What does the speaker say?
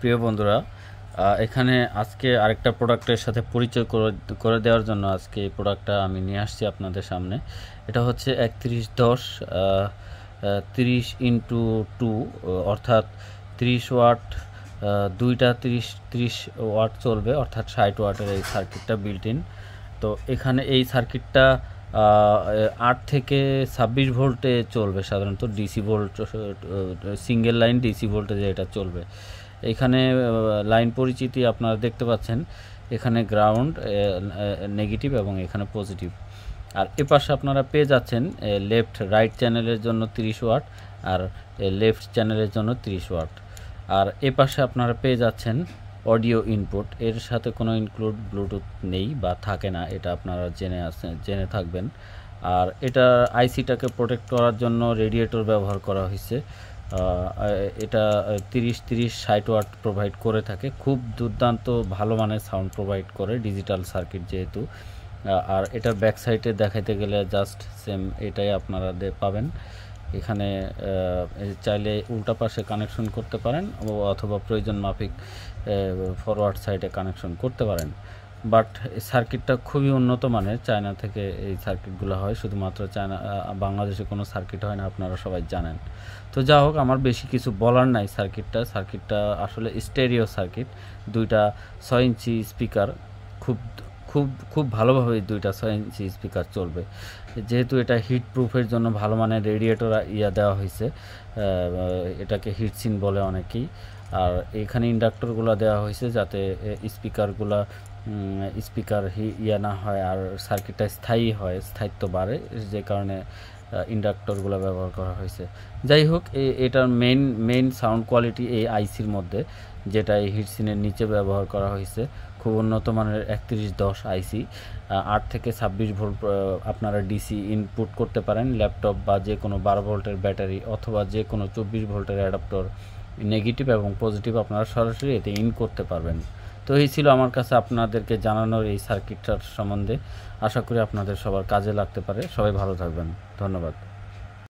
প্রিয় বন্ধুরা, এখানে আজকে আরেকটা প্রোডাক্টের সাথে পরিচয় করে দেওয়ার জন্য আজকে এই প্রোডাক্টটা আমি নিয়ে আসছি আপনাদের সামনে। এটা হচ্ছে 3110 30x2, অর্থাৎ 30 ওয়াট, দুইটা 30 ওয়াট চলবে, অর্থাৎ 60 ওয়াটের এই সার্কিটটা বিল্ট ইন। তো এখানে এই সার্কিটটা 8 থেকে 26 ভোল্টে চলবে, সাধারণত DC volt, single line DC ভোল্টেজে এটা চলবে। এখানে লাইন পরিচিতি আপনারা দেখতে পাচ্ছেন, এখানে গ্রাউন্ড নেগেটিভ এবং এখানে পজিটিভ। আর এপাশে আপনারা পেয়ে যাচ্ছেন লেফট রাইট চ্যানেলের জন্য 30 ওয়াট আর লেফট চ্যানেলের জন্য 30 ওয়াট। আর এপাশে আপনারা পেয়ে যাচ্ছেন অডিও ইনপুট, এর সাথে কোনো ইনক্লুড ব্লুটুথ নেই বা থাকে না, এটা আপনারা জেনে থাকবেন। আর এটা আইসিটাকে প্রোটেক্ট করার জন্য রেডিয়েটর ব্যবহার করা হয়েছে। এটা 30-60 ওয়াট প্রোভাইড করে থাকে, খুব দুর্দান্ত ভালো মানের সাউন্ড প্রোভাইড করে, ডিজিটাল সার্কিট যেহেতু। আর এটার ব্যাক সাইডে দেখাইতে গেলে জাস্ট সেম এটাই আপনারা পাবেন। এখানে চাইলে উল্টা পাশে কানেকশন করতে পারেন অথবা প্রয়োজন মাফিক ফরওয়ার্ড সাইডে কানেকশন করতে পারেন। বাট এই সার্কিটটা খুবই উন্নত মানের, চায়না থেকে এই সার্কিটগুলো হয়, শুধুমাত্র চায়না, বাংলাদেশে কোনো সার্কিট হয় না, আপনারা সবাই জানেন। তো যা হোক, আমার বেশি কিছু বলার নাই। সার্কিটটা আসলে স্টেরিও সার্কিট, দুইটা 6 ইঞ্চি স্পিকার, খুব খুব খুব ভালোভাবে দুইটা 6 ইঞ্চি স্পিকার চলবে। যেহেতু এটা হিট প্রুফের জন্য ভালো মানের রেডিয়েটর দেওয়া হয়েছে, এটাকে হিটসিন বলে অনেকেই। আর এখানে ইন্ডাক্টরগুলো দেওয়া হয়েছে যাতে স্পিকার না হয় আর সার্কিটটা স্থায়ী হয়, স্থায়িত্ব বাড়ে, যে কারণে ইন্ডাক্টরগুলো ব্যবহার করা হয়েছে। যাই হোক, এটার মেইন সাউন্ড কোয়ালিটি এই আইসির মধ্যে, যেটা এই হিটসিনের নিচে ব্যবহার করা হয়েছে, খুব উন্নত মানের 3110 আইসি। 8 থেকে 26 ভোল্ট আপনারা ডিসি ইনপুট করতে পারেন, ল্যাপটপ বা যে কোনো 12 ভোল্টের ব্যাটারি অথবা যে কোনো 24 ভোল্টের অ্যাডাপ্টর, নেগেটিভ এবং পজিটিভ আপনারা সরাসরি এতে ইন করতে পারবেন। তো এই ছিল আমার কাছে আপনাদেরকে জানানোর এই সার্কিটটার সম্বন্ধে। আশা করি আপনাদের সবার কাজে লাগতে পারে। সবাই ভালো থাকবেন, ধন্যবাদ।